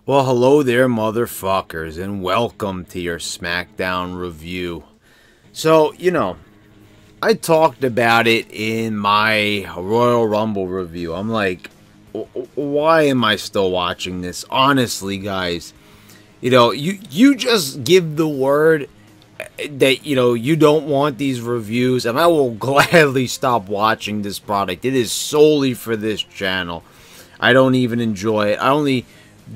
Well, hello there, motherfuckers, and welcome to your SmackDown review. So, I talked about it in my Royal Rumble review. I'm like, why am I still watching this? Honestly, guys, you just give the word that, you don't want these reviews, and I will gladly stop watching this product. It is solely for this channel. I don't even enjoy it. I only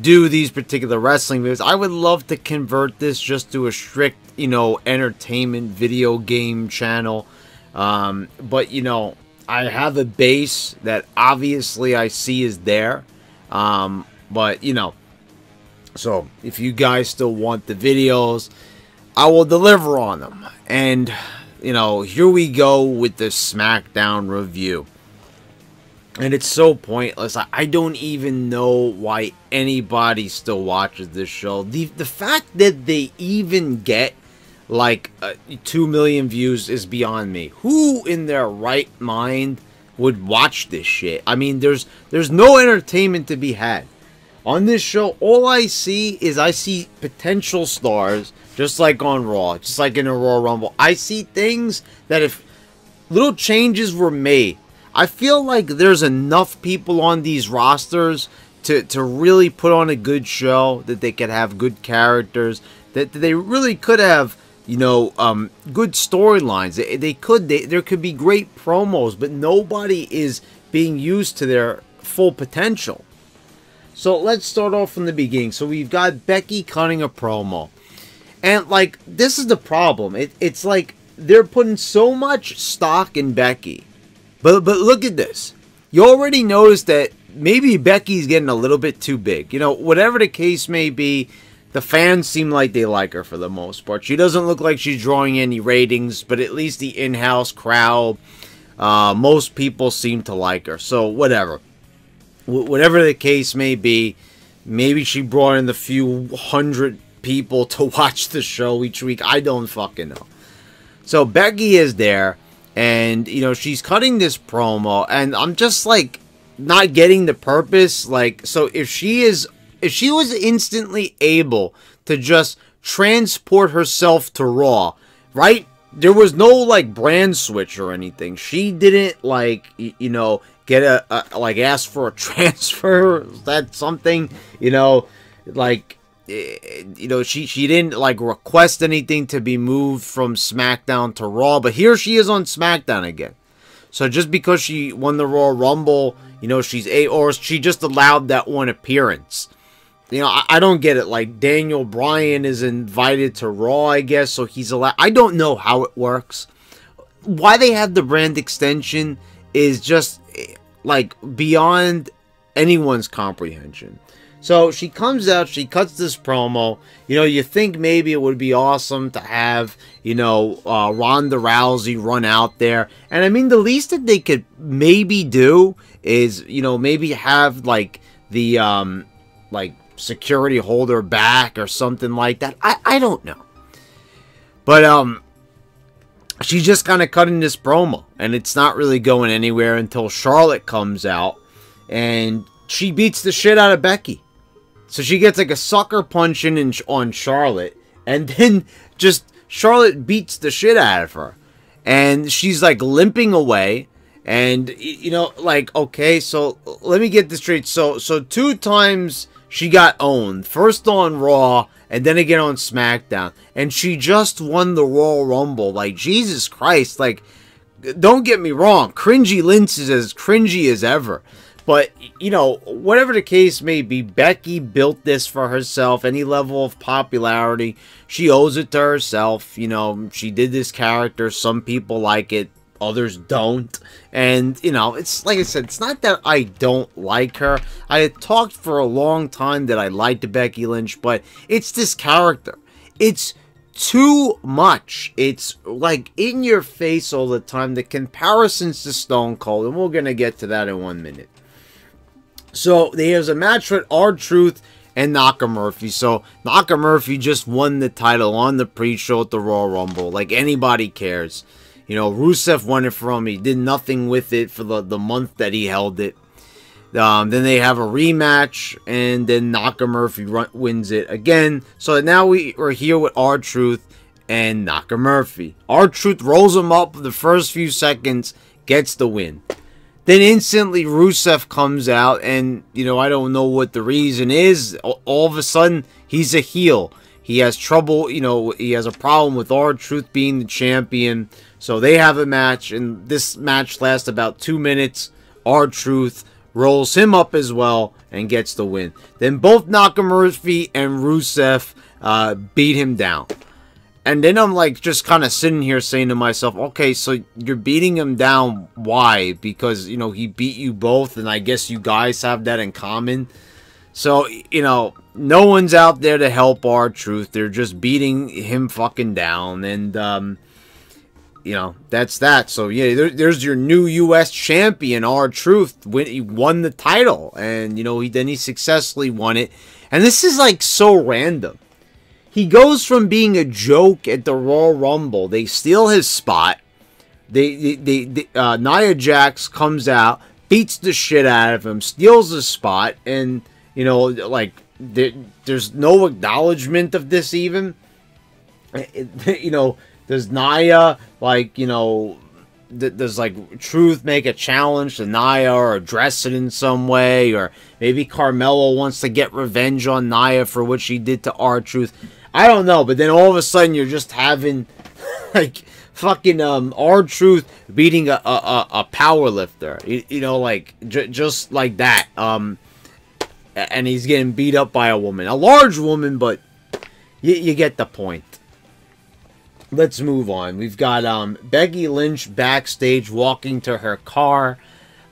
do these particular wrestling videos. I would love to convert this just to a strict, entertainment video game channel. But, I have a base that obviously I see is there. But, so if you guys still want the videos, I will deliver on them. And, here we go with the SmackDown review. And it's so pointless. I don't even know why anybody still watches this show. The fact that they even get like 2 million views is beyond me. Who in their right mind would watch this shit? I mean, there's no entertainment to be had. On this show, all I see is potential stars, just like on Raw, just like in a Royal Rumble. I see things that if little changes were made, I feel like there's enough people on these rosters to really put on a good show, that they could have good characters, that they really could have, good storylines. There could be great promos, but nobody is being used to their full potential. So let's start off from the beginning. So we've got Becky cutting a promo. And, like, this is the problem. It's like they're putting so much stock in Becky. But look at this. You already noticed that maybe Becky's getting a little bit too big. Whatever the case may be, the fans seem like they like her for the most part. She doesn't look like she's drawing any ratings, but at least the in-house crowd, most people seem to like her. So, whatever. Whatever the case may be, maybe she brought in a few hundred people to watch the show each week. I don't fucking know. So, Becky is there. And, she's cutting this promo, and I'm just, like, not getting the purpose. Like, so if she was instantly able to just transport herself to Raw, right? There was no, like, brand switch or anything. She didn't, like, get ask for a transfer. That's something, like, she didn't like request anything to be moved from SmackDown to Raw, but here she is on SmackDown again. So just because she won the Royal Rumble, or she just allowed that one appearance. I don't get it. Like, Daniel Bryan is invited to Raw, I guess, so he's allowed. I don't know how it works. Why they have the brand extension is just like beyond anyone's comprehension. So she comes out, she cuts this promo. You think maybe it would be awesome to have, Ronda Rousey run out there. And I mean, the least that they could maybe do is, maybe have like the, like security holder back or something like that. I don't know. But, she's just kind of cutting this promo. And it's not really going anywhere until Charlotte comes out. And she beats the shit out of Becky. So she gets like a sucker punch on Charlotte, and then just Charlotte beats the shit out of her. And she's like limping away, and like, okay, so let me get this straight. So 2 times she got owned. First on Raw, and then again on SmackDown. And she just won the Royal Rumble. Like, Jesus Christ, like, don't get me wrong, Cringey Lynch is as cringy as ever. But, whatever the case may be, Becky built this for herself. Any level of popularity, she owes it to herself. She did this character. Some people like it, others don't. And, it's like I said, it's not that I don't like her. I had talked for a long time that I liked Becky Lynch, but it's this character. It's too much. It's like in your face all the time. The comparisons to Stone Cold, and we're going to get to that in 1 minute. So there's a match with R-Truth and Nakamurphy. So Nakamurphy just won the title on the pre-show at the Royal Rumble. Like, anybody cares. Rusev won it from him. He did nothing with it for the month that he held it. Then they have a rematch, and then Nakamurphy wins it again. So now we're here with R-Truth and Nakamurphy. R-Truth rolls him up the first few seconds, gets the win. Then instantly Rusev comes out, and, you know, I don't know what the reason is. All of a sudden, he's a heel. He has trouble, you know, he has a problem with R-Truth being the champion. So they have a match, and this match lasts about 2 minutes. R-Truth rolls him up as well and gets the win. Then both Nakamurphy and Rusev beat him down. And then I'm like just kind of sitting here saying to myself, okay, so you're beating him down. Why? Because, you know, he beat you both, and I guess you guys have that in common. So, you know, no one's out there to help R-Truth. They're just beating him fucking down. And, you know, that's that. So, yeah, there's your new U.S. champion, R-Truth. He won the title. And, you know, then he successfully won it. And this is, like, so random. He goes from being a joke at the Royal Rumble. They steal his spot. Nia Jax comes out, beats the shit out of him, steals his spot, and, you know, like, there's no acknowledgement of this even. You know, does Nia, like, you know, does, like, Truth make a challenge to Nia or address it in some way? Or maybe Carmelo wants to get revenge on Nia for what she did to R-Truth. I don't know, but then all of a sudden you're just having, like, fucking R-Truth beating a power lifter. You know, like, just like that. And he's getting beat up by a woman. A large woman, but you get the point. Let's move on. We've got Becky Lynch backstage walking to her car.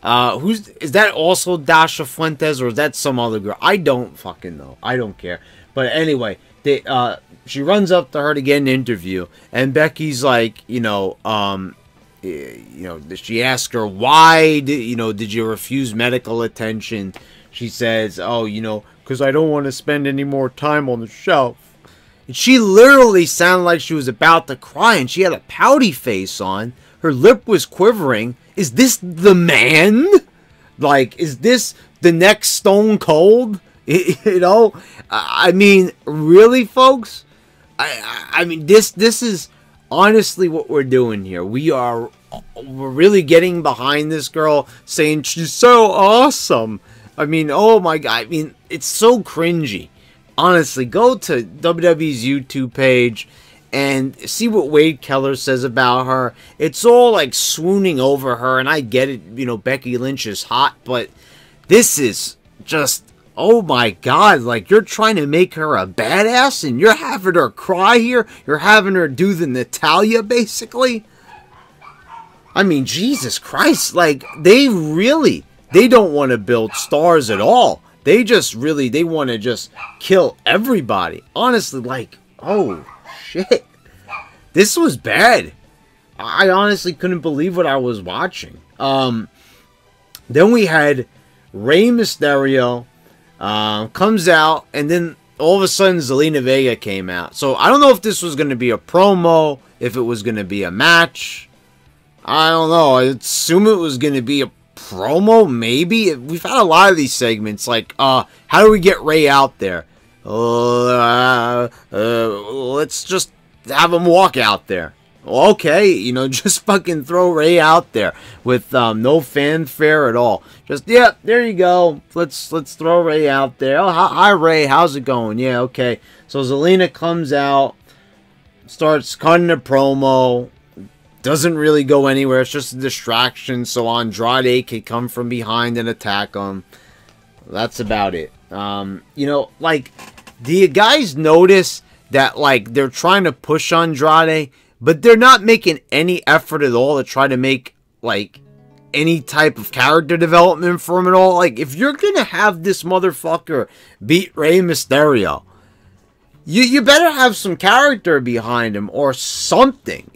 Is that also Dasha Fuentes, or is that some other girl? I don't fucking know. I don't care. But anyway, she runs up to her to get an interview, and Becky's like, she asks her, why did you refuse medical attention? She says, oh, because I don't want to spend any more time on the shelf. And she literally sounded like she was about to cry, and she had a pouty face on. Her lip was quivering. Is this the man? Like, is this the next Stone Cold? I mean, really, folks? I mean, this is honestly what we're doing here. We're really getting behind this girl, saying she's so awesome. I mean, oh my God. I mean, it's so cringy. Honestly, go to WWE's YouTube page and see what Wade Keller says about her. It's all like swooning over her, and I get it, Becky Lynch is hot, but this is just, oh my God, like, you're trying to make her a badass, and you're having her cry here? You're having her do the Natalia, basically? I mean, Jesus Christ, like, they don't want to build stars at all. They want to just kill everybody. Honestly, like, oh, shit. This was bad. I honestly couldn't believe what I was watching. Then we had Rey Mysterio comes out, and then all of a sudden Zelina Vega came out. So I don't know if this was going to be a promo, if it was going to be a match. I don't know. I assume it was going to be a promo, maybe. We've had a lot of these segments, like, how do we get Rey out there? Let's just have him walk out there. Okay, just fucking throw Rey out there with no fanfare at all. Just, yeah, there you go. Let's throw Rey out there. Oh, hi Rey, how's it going? Yeah, okay. So Zelina comes out, starts cutting a promo. Doesn't really go anywhere. It's just a distraction so Andrade can come from behind and attack him. That's about it. Like, do you guys notice that, like, they're trying to push Andrade, but they're not making any effort at all to try to make, like, any type of character development for him at all? Like, if you're gonna have this motherfucker beat Rey Mysterio, you better have some character behind him or something.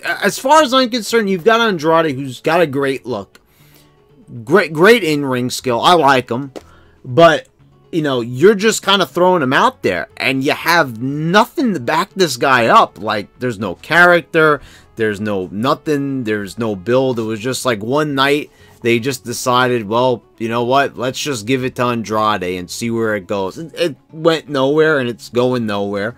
As far as I'm concerned, you've got Andrade, who's got a great look. Great in-ring skill. I like him. But, you're just kind of throwing him out there. And you have nothing to back this guy up. Like, there's no character. There's no nothing. There's no build. It was just like one night they just decided, well, you know what? Let's just give it to Andrade and see where it goes. It went nowhere, and it's going nowhere.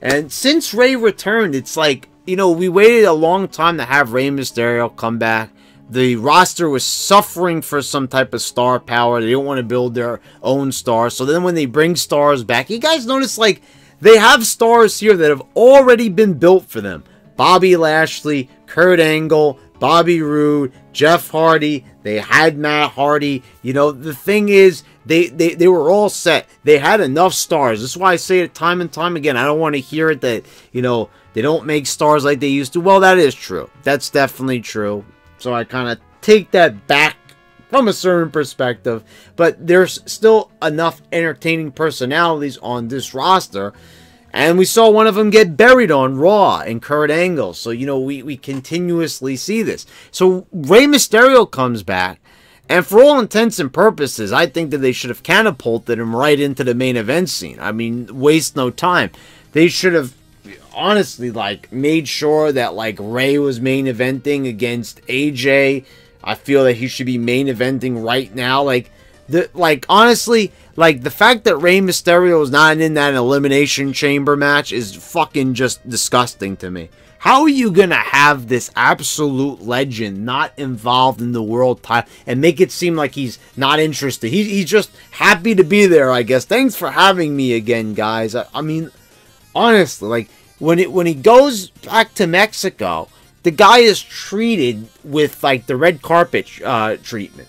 And since Rey returned, it's like, you know, we waited a long time to have Rey Mysterio come back. The roster was suffering for some type of star power. They don't want to build their own stars. So then when they bring stars back, you guys notice, like, they have stars here that have already been built for them. Bobby Lashley, Kurt Angle, Bobby Roode, Jeff Hardy. They had Matt Hardy. You know, the thing is, they were all set. They had enough stars. This is why I say it time and time again. I don't want to hear it that, you know, they don't make stars like they used to. Well, that is true. That's definitely true. So I kind of take that back from a certain perspective. But there's still enough entertaining personalities on this roster. And we saw one of them get buried on Raw and Kurt Angle. So, you know, we continuously see this. So Rey Mysterio comes back. And for all intents and purposes, I think that they should have catapulted him right into the main event scene. I mean, waste no time. They should have, honestly, like, made sure that, like, Rey was main eventing against AJ. I feel that he should be main eventing right now. Honestly, like, the fact that Rey Mysterio is not in that Elimination Chamber match is fucking just disgusting to me. How are you gonna have this absolute legend not involved in the world title and make it seem like he's not interested? He's just happy to be there, I guess. Thanks for having me again, guys. I mean, honestly, like, when he goes back to Mexico, the guy is treated with, like, the red carpet treatment.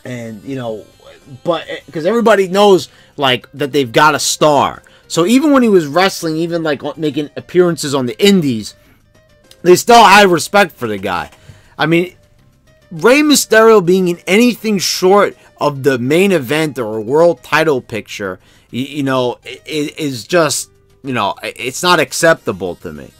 And, you know, but because everybody knows, like, that they've got a star. So even when he was wrestling, even, like, making appearances on the indies, they still had respect for the guy. I mean, Rey Mysterio being in anything short of the main event or a world title picture, you know, is just, you know, it's not acceptable to me.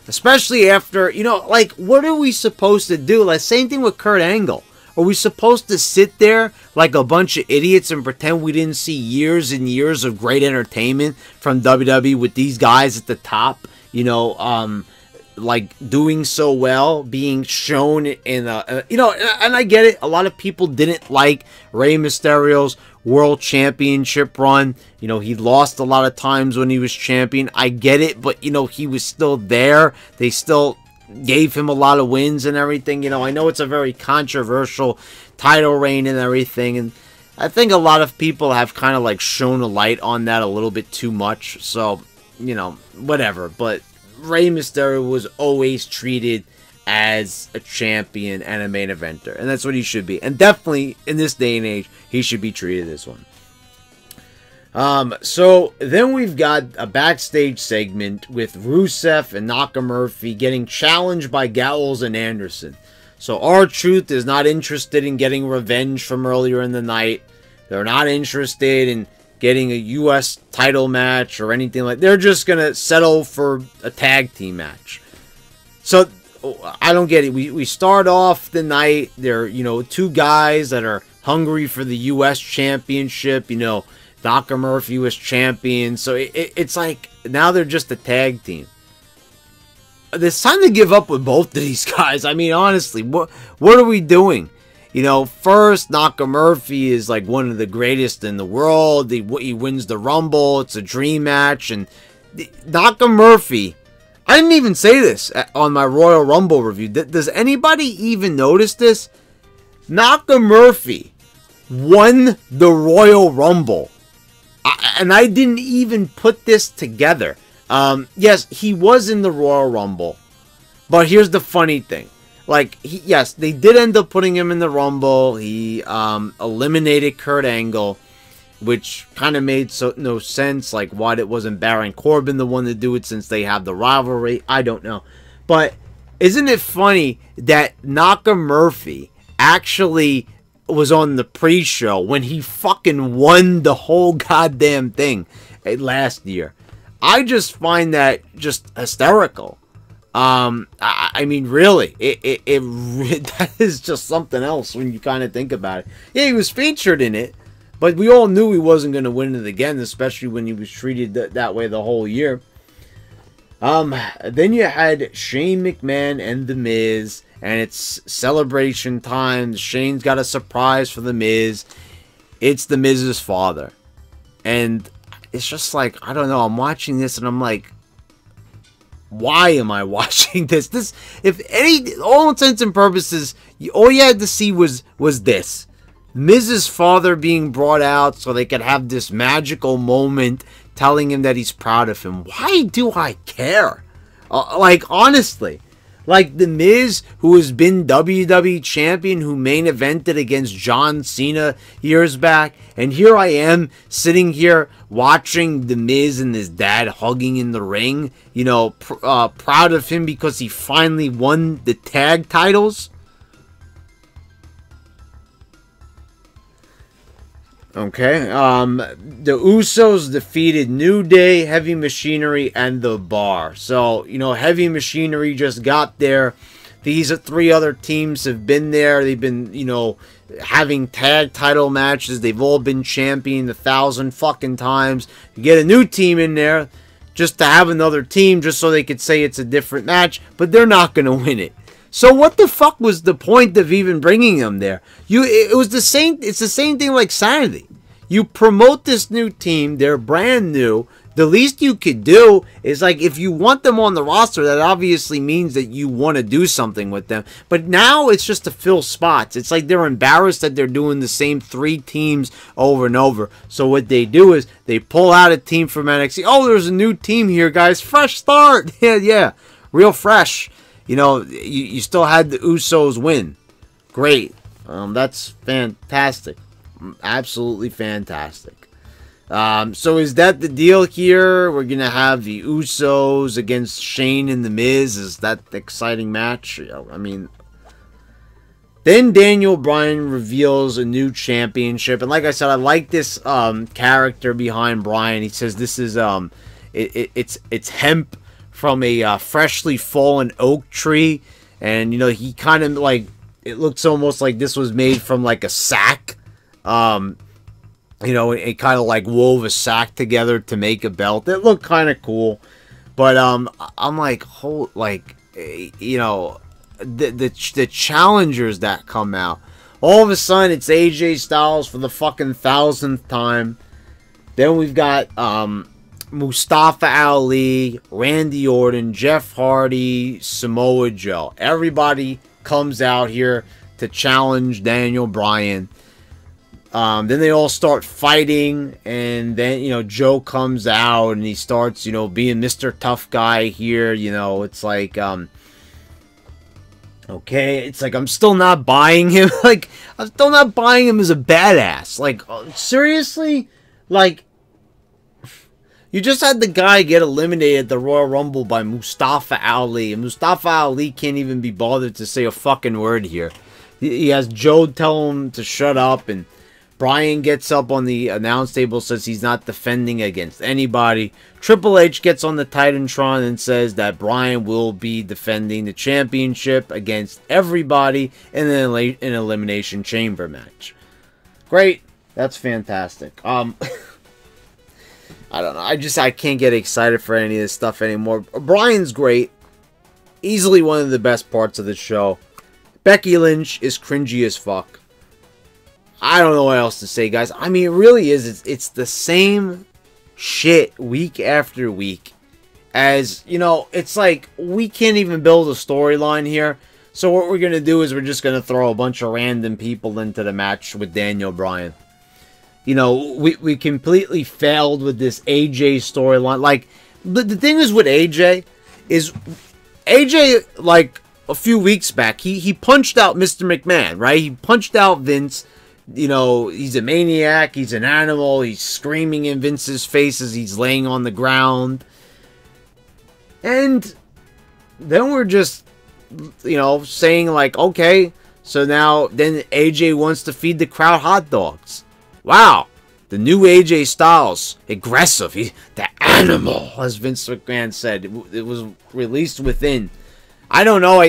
Especially after, you know, like, what are we supposed to do? Like, same thing with Kurt Angle. Are we supposed to sit there like a bunch of idiots and pretend we didn't see years and years of great entertainment from WWE with these guys at the top, you know, like, doing so well, being shown in a, you know, and I get it. A lot of people didn't like Rey Mysterio's World Championship run. You know, he lost a lot of times when he was champion. I get it, but, you know, he was still there. They still gave him a lot of wins and everything. You know, I know it's a very controversial title reign and everything, and I think a lot of people have kind of, like, shone a light on that a little bit too much. So, you know, whatever. But Rey Mysterio was always treated as a champion and a main eventer, and that's what he should be. And definitely in this day and age, he should be treated this one. So then we've got a backstage segment with Rusev and Nakamura getting challenged by Gallows and Anderson. So R-Truth is not interested in getting revenge from earlier in the night. They're not interested in getting a U.S. title match or anything like that. They're just going to settle for a tag team match. So I don't get it. We start off the night. They're, you know, two guys that are hungry for the U.S. championship. You know, Nakamura was champion. So it's like now they're just a tag team. It's time to give up with both of these guys. I mean, honestly, what are we doing? You know, first, Nakamura is like one of the greatest in the world. He wins the Rumble. It's a dream match. And Nakamura, I didn't even say this on my Royal Rumble review. Does anybody even notice this? Nakamura won the Royal Rumble. And I didn't even put this together. Yes, he was in the Royal Rumble. But here's the funny thing. Like, yes, they did end up putting him in the Rumble. He eliminated Kurt Angle, which kind of made no sense. Like, why it wasn't Baron Corbin the one to do it since they have the rivalry. I don't know. But isn't it funny that Nakamura actually was on the pre-show when he fucking won the whole goddamn thing last year? I just find that just hysterical. I mean, really, that is just something else when you kind of think about it. Yeah, he was featured in it, but we all knew he wasn't going to win it again, especially when he was treated that way the whole year. Then you had Shane McMahon and The Miz, and it's celebration time. Shane's got a surprise for The Miz. It's The Miz's father. And it's just like, I don't know, I'm watching this and I'm like, why am I watching this? All intents and purposes, all you had to see was this. Miz's father being brought out so they could have this magical moment telling him that he's proud of him. Why do I care? Like, honestly. Like, The Miz, who has been WWE Champion, who main evented against John Cena years back. And here I am, sitting here, watching The Miz and his dad hugging in the ring. You know, proud of him because he finally won the tag titles. Okay, the Usos defeated New Day, Heavy Machinery, and The Bar. So, you know, Heavy Machinery just got there. These 3 other teams have been there. They've been, you know, having tag title matches. They've all been champion 1,000 fucking times. You get a new team in there just to have another team just so they could say it's a different match, but they're not going to win it. So what the fuck was the point of even bringing them there? It's the same thing like Sanity. You promote this new team, they're brand new. The least you could do is, like, if you want them on the roster, that obviously means that you want to do something with them. But now it's just to fill spots. It's like they're embarrassed that they're doing the same 3 teams over and over. So what they do is they pull out a team from NXT. Oh, there's a new team here, guys. Fresh start. Yeah. Real fresh. You know, you still had the Usos win. Great. That's fantastic. Absolutely fantastic. So is that the deal here? We're going to have the Usos against Shane and The Miz. Is that the exciting match? I mean, then Daniel Bryan reveals a new championship. And like I said, I like this character behind Bryan. He says this is it's hemp from a freshly fallen oak tree, and you know, he kind of like, it looks almost like this was made from like a sack. You know, it kind of like wove a sack together to make a belt. It looked kind of cool, but I'm like, you know, the challengers that come out, all of a sudden it's AJ Styles for the fucking 1,000th time. Then we've got Mustafa Ali, Randy Orton, Jeff Hardy, Samoa Joe. Everybody comes out here to challenge Daniel Bryan. Then they all start fighting, and then, you know, Joe comes out and he starts, you know, being Mr. Tough Guy here. You know, it's like, okay, it's like I'm still not buying him. Like, I'm still not buying him as a badass. Like, seriously? Like, you just had the guy get eliminated at the Royal Rumble by Mustafa Ali. And Mustafa Ali can't even be bothered to say a fucking word here. He has Joe tell him to shut up. And Bryan gets up on the announce table, says he's not defending against anybody. Triple H gets on the Titantron and says that Bryan will be defending the championship against everybody in an Elimination Chamber match. Great. That's fantastic. I don't know. I can't get excited for any of this stuff anymore. Bryan's great. Easily one of the best parts of the show. Becky Lynch is cringy as fuck. I don't know what else to say, guys. I mean, it really is. It's the same shit week after week. As, you know, it's like we can't even build a storyline here. So what we're going to do is we're just going to throw a bunch of random people into the match with Daniel Bryan. You know, we completely failed with this AJ storyline. Like, the thing is with AJ, like, a few weeks back, he punched out Mr. McMahon, right? He punched out Vince. You know, he's a maniac. He's an animal. He's screaming in Vince's face as he's laying on the ground. And then we're just, you know, saying, like, okay, so now then AJ wants to feed the crowd hot dogs. Wow, the new AJ Styles, aggressive, the animal, as Vince McMahon said. It was released within. I don't know,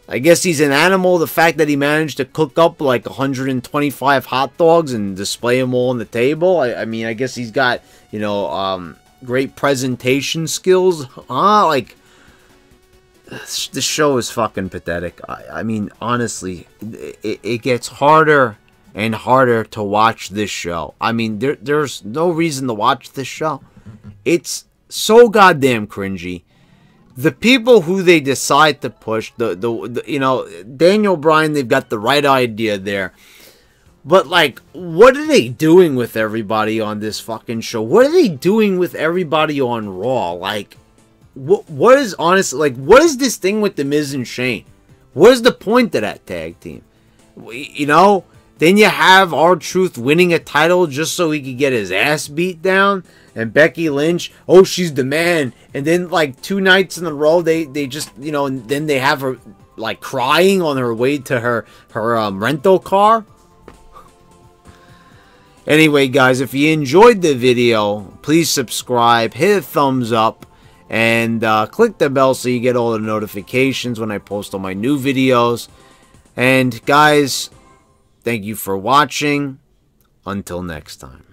I guess he's an animal. The fact that he managed to cook up like 125 hot dogs and display them all on the table. I mean, I guess he's got, you know, great presentation skills. Like, the show is fucking pathetic. I mean, honestly, it gets harder and harder to watch this show. I mean, there's no reason to watch this show. It's so goddamn cringy. The people who they decide to push, the you know, Daniel Bryan, they've got the right idea there. But, like, what are they doing with everybody on this fucking show? What are they doing with everybody on Raw? Like, what is, honestly, like, what is this thing with The Miz and Shane? What is the point of that tag team? You know, then you have R-Truth winning a title just so he could get his ass beat down. And Becky Lynch, oh, she's the man. And then, like, 2 nights in a row, they just, you know, and then they have her, like, crying on her way to her rental car. Anyway, guys, if you enjoyed the video, please subscribe, hit a thumbs up, and click the bell so you get all the notifications when I post all my new videos. And, guys, thank you for watching. Until next time.